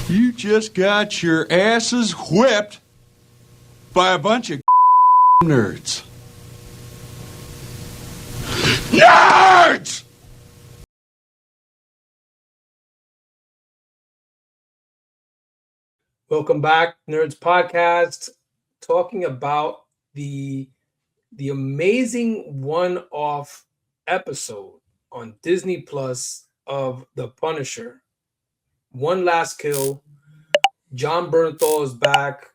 You just got your asses whipped by a bunch of nerds. Nerds! Welcome back, Nerds Podcast, talking about the amazing one-off episode on Disney Plus of The Punisher. One Last Kill. John Bernthal is back,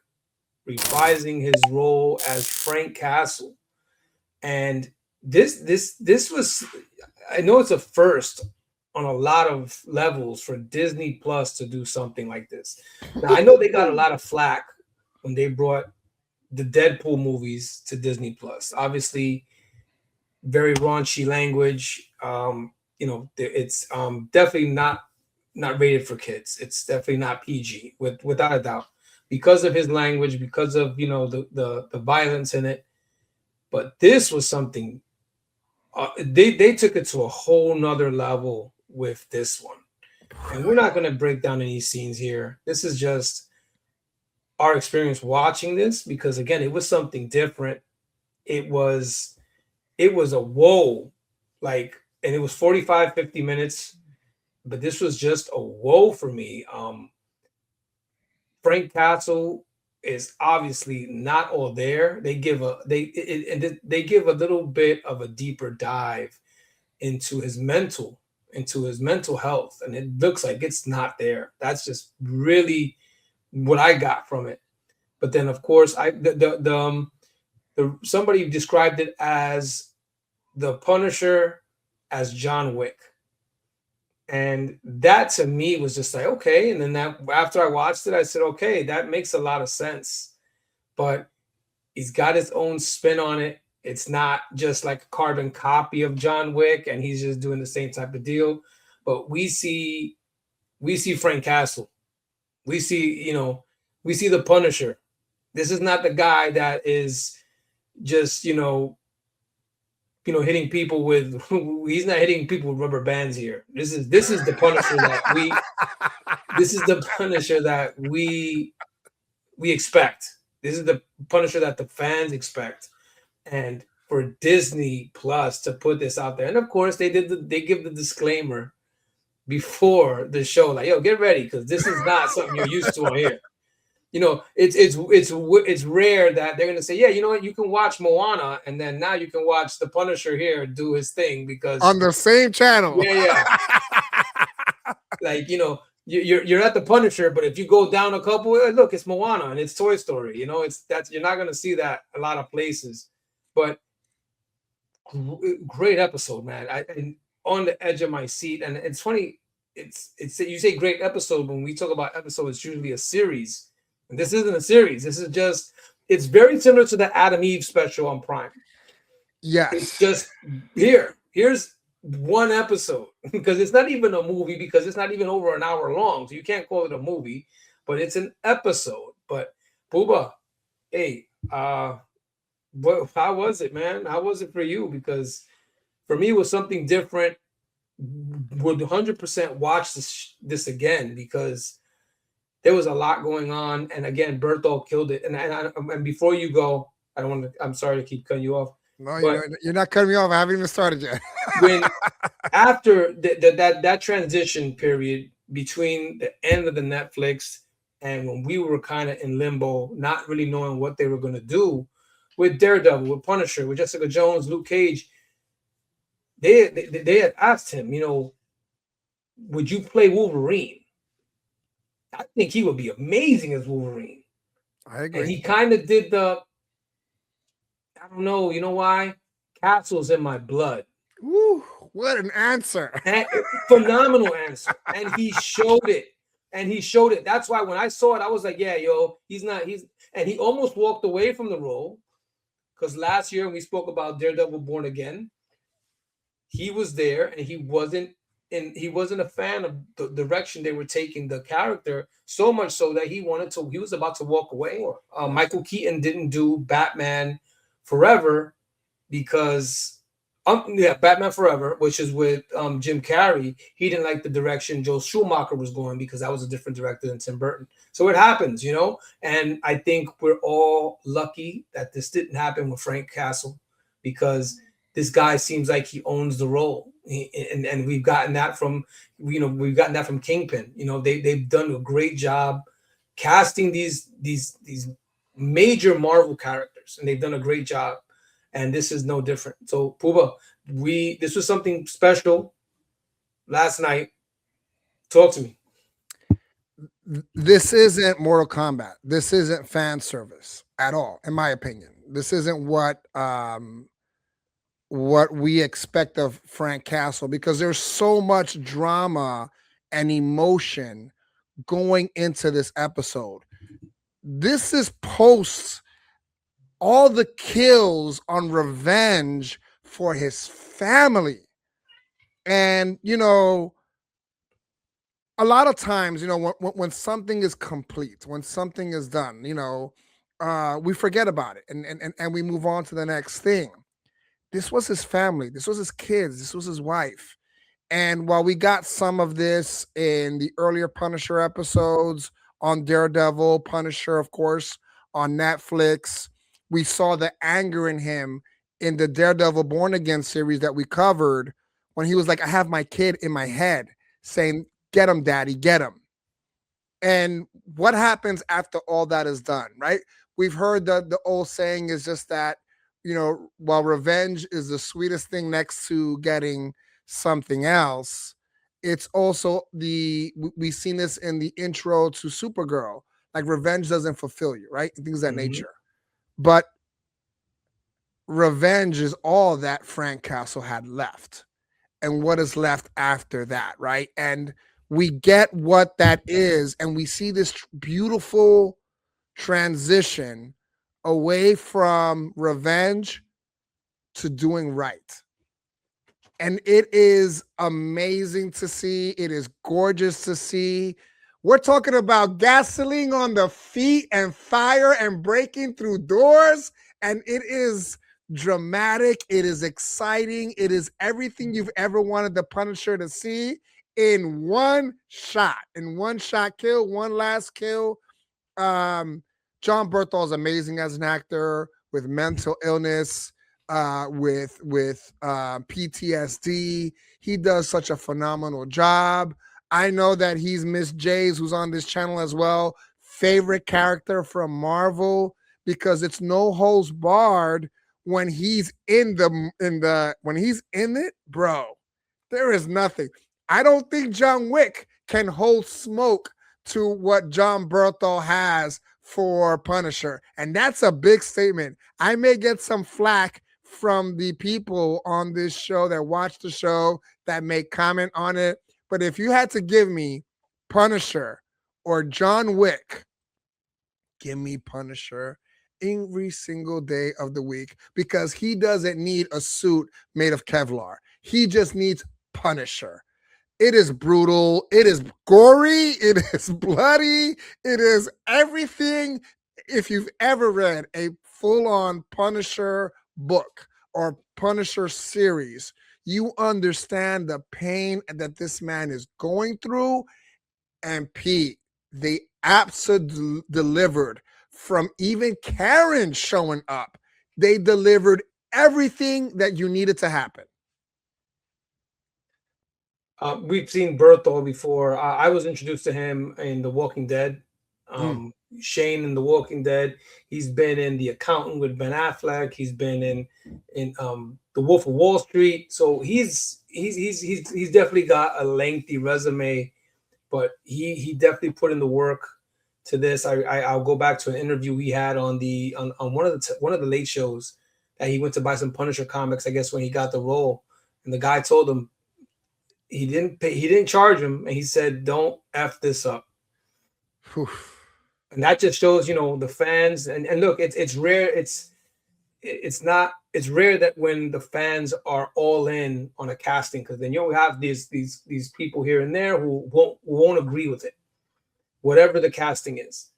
reprising his role as Frank Castle. And this was, I know it's a first on a lot of levels for Disney Plus to do something like this. Now, I know they got a lot of flack when they brought the Deadpool movies to Disney Plus. Obviously, very raunchy language. It's definitely not rated for kids. It's definitely not PG, without a doubt, because of his language, because of the violence in it. But this was something. They took it to a whole nother level with this one, and we're not going to break down any scenes here. This is just our experience watching this, because again, it was something different. It was a whoa, and it was 45-50 minutes, but this was just a whoa for me. Frank Castle is obviously not all there. They give a little bit of a deeper dive into his mental health, and it looks like it's not there. That's just really what I got from it. But then, of course, somebody described it as the Punisher as John Wick. And that to me was just like, okay. And then after I watched it, I said, okay, that makes a lot of sense. But he's got his own spin on it. It's not just like a carbon copy of John Wick, and he's just doing the same type of deal. But we see Frank Castle. We see the Punisher. This is not the guy that is just, hitting people with. He's not hitting people with rubber bands here. This is the Punisher that we expect. This is the Punisher that the fans expect. And for Disney Plus to put this out there, and of course they give the disclaimer before the show, like, yo, get ready, because this is not something you're used to on here. It's rare that they're gonna say, yeah, you know what, you can watch Moana, and then now you can watch the Punisher here do his thing, because on the same channel. Yeah. You're at the Punisher, but if you go down a couple, look, it's Moana and it's Toy Story. You're not gonna see that a lot of places. But great episode, man. I'm on the edge of my seat, and it's funny. It's you say great episode, when we talk about episodes, it's usually a series. And this isn't a series. This is just, it's very similar to the Adam Eve special on Prime. Yes. It's just here's one episode, because it's not even a movie, because it's not even over an hour long. So you can't call it a movie, but it's an episode. But Booba, hey, how was it, man? How was it for you? Because for me, it was something different. Would 100% watch this again, because there was a lot going on, and again, Berthol killed it. And before you go, I'm sorry to keep cutting you off. No, you're not cutting me off. I haven't even started yet. When after that transition period between the end of the Netflix and when we were kind of in limbo, not really knowing what they were going to do with Daredevil, with Punisher, with Jessica Jones, Luke Cage, they had asked him, would you play Wolverine? I think he would be amazing as Wolverine. I agree. And he kind of did I don't know, you know why? Castle's in my blood. Ooh, what an answer. Phenomenal answer. And he showed it. That's why when I saw it, I was like, yeah, yo, and he almost walked away from the role, because last year when we spoke about Daredevil Born Again, he was there, and he wasn't a fan of the direction they were taking the character, so much so that he was about to walk away. Michael Keaton didn't do Batman Forever because Yeah, Batman Forever, which is with Jim Carrey. He didn't like the direction Joel Schumacher was going because that was a different director than Tim Burton. So it happens, you know. And I think we're all lucky that this didn't happen with Frank Castle, because this guy seems like he owns the role, and we've gotten that from, you know, we've gotten that from Kingpin. You know, they've done a great job casting these major Marvel characters, and they've done a great job. And this is no different. So Puba, this was something special last night. Talk to me. This isn't Mortal Kombat. This isn't fan service at all, in my opinion. This isn't what we expect of Frank Castle, because there's so much drama and emotion going into this episode. This is post all the kills on revenge for his family. And, you know, a lot of times, you know, when something is complete, when something is done, you know, we forget about it and we move on to the next thing. This was his family. This was his kids. This was his wife. And while we got some of this in the earlier Punisher episodes on Daredevil, Punisher, of course, on Netflix, we saw the anger in him in the Daredevil Born Again series that we covered, when he was like, I have my kid in my head saying, get him, daddy, get him. And what happens after all that is done, right? We've heard the old saying is just that, you know, while revenge is the sweetest thing next to getting something else, it's also we've seen this in the intro to Supergirl, like revenge doesn't fulfill you, right? And things of that nature. But revenge is all that Frank Castle had left, and what is left after that, right? And we get what that is, and we see this beautiful transition away from revenge to doing right. And it is amazing to see. It is gorgeous to see. We're talking about gasoline on the feet and fire and breaking through doors. And it is dramatic. It is exciting. It is everything you've ever wanted the Punisher to see in one shot. In one shot kill, one last kill. John Berthal is amazing as an actor with mental illness, with PTSD. He does such a phenomenal job. I know that he's Miss J's, who's on this channel as well, favorite character from Marvel, because it's no holds barred when he's in it, bro. There is nothing. I don't think John Wick can hold smoke to what John Berthal has for Punisher. And that's a big statement. I may get some flack from the people on this show that watch the show that may comment on it. But if you had to give me Punisher or John Wick, give me Punisher every single day of the week, because he doesn't need a suit made of Kevlar. He just needs Punisher. It is brutal. It is gory. It is bloody. It is everything. If you've ever read a full-on Punisher book or Punisher series, you understand the pain that this man is going through. And Pete, they absolutely delivered. From even Karen showing up, they delivered everything that you needed to happen. We've seen Berthal before. I was introduced to him in The Walking Dead. Shane in The Walking Dead. He's been in The Accountant with Ben Affleck. He's been in The Wolf of Wall Street. So he's definitely got a lengthy resume, but he definitely put in the work to this. I'll go back to an interview we had on one of the late shows, that he went to buy some Punisher comics, I guess, when he got the role, and the guy told him he didn't charge him, and he said, "Don't F this up." And that just shows, you know, the fans. And look, it's rare. It's rare that when the fans are all in on a casting, because then you'll have these people here and there who won't agree with it, whatever the casting is.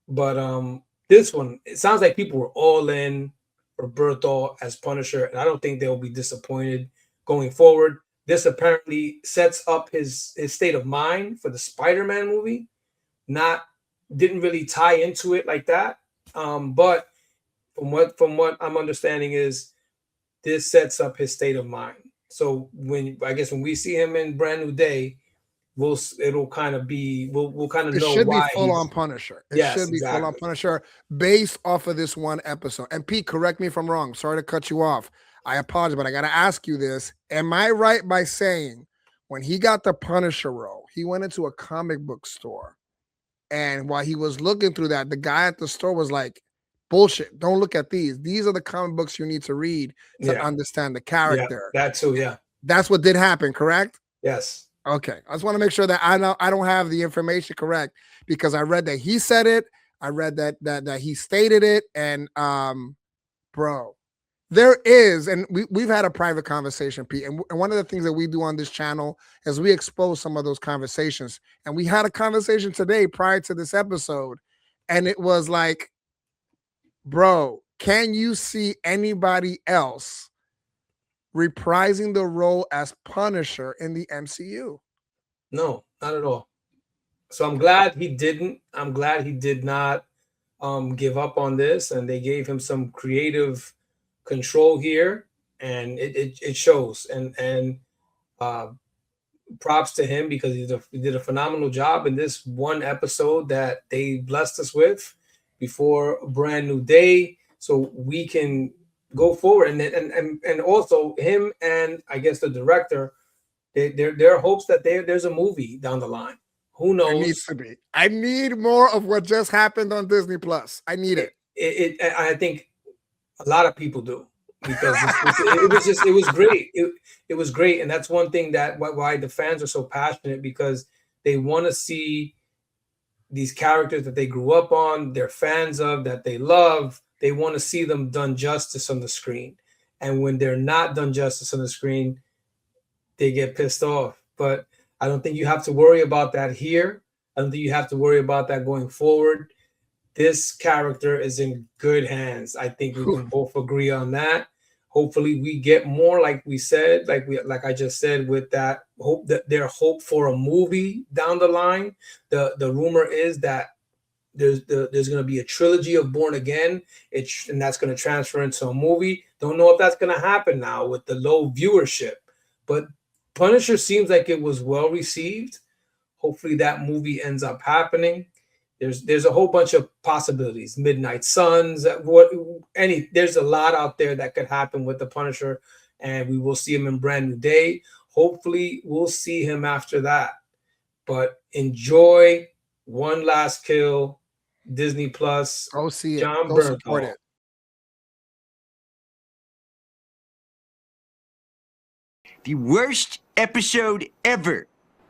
But this one, it sounds like people were all in. for Berthol as Punisher, and I don't think they'll be disappointed going forward. This apparently sets up his state of mind for the Spider-Man movie. Didn't really tie into it like that, but from what I'm understanding is this sets up his state of mind. So when we see him in Brand New Day, we'll kind of know should be why full on Punisher. It Yes, should be exactly. full on Punisher based off of this one episode. And Pete, correct me if I'm wrong. Sorry to cut you off. I apologize, but I got to ask you this. Am I right by saying when he got the Punisher role, he went into a comic book store, and while he was looking through that, the guy at the store was like, bullshit, don't look at these. These are the comic books you need to read to understand the character. Yeah, that too, yeah. That's what did happen, correct? Yes. Okay. I just want to make sure that I don't have the information correct, because I read that he said it. I read that he stated it. And bro, there is, and we've had a private conversation, Pete. And one of the things that we do on this channel is we expose some of those conversations. And we had a conversation today prior to this episode, and it was like, bro, can you see anybody else reprising the role as Punisher in the MCU? No, not at all. So I'm glad he didn't. I'm glad he did not give up on this, and they gave him some creative control here, and it shows. And props to him, because he did a phenomenal job in this one episode that they blessed us with before a Brand New Day, so we can go forward. And also him, and I guess the director, there are hopes that there's a movie down the line. Who knows? It needs to be. I need more of what just happened on Disney Plus. I need it. I think a lot of people do, because it was great. It was great, and that's one thing that why the fans are so passionate, because they want to see these characters that they grew up on, they're fans of, that they love. They want to see them done justice on the screen, and when they're not done justice on the screen, they get pissed off. But I don't think you have to worry about that here. I don't think you have to worry about that going forward. This character is in good hands. I think we can both agree on that. Hopefully we get more, like we said, like I just said, with that hope, that their hope for a movie down the line. The rumor is that there's going to be a trilogy of Born Again, and that's going to transfer into a movie. Don't know if that's going to happen now with the low viewership, but Punisher seems like it was well received. Hopefully that movie ends up happening. There's a whole bunch of possibilities. Midnight Suns, there's a lot out there that could happen with the Punisher, and we will see him in Brand New Day. Hopefully we'll see him after that. But enjoy One Last Kill, Disney Plus. Go see it. John Go Bernthal. support it. The worst episode ever.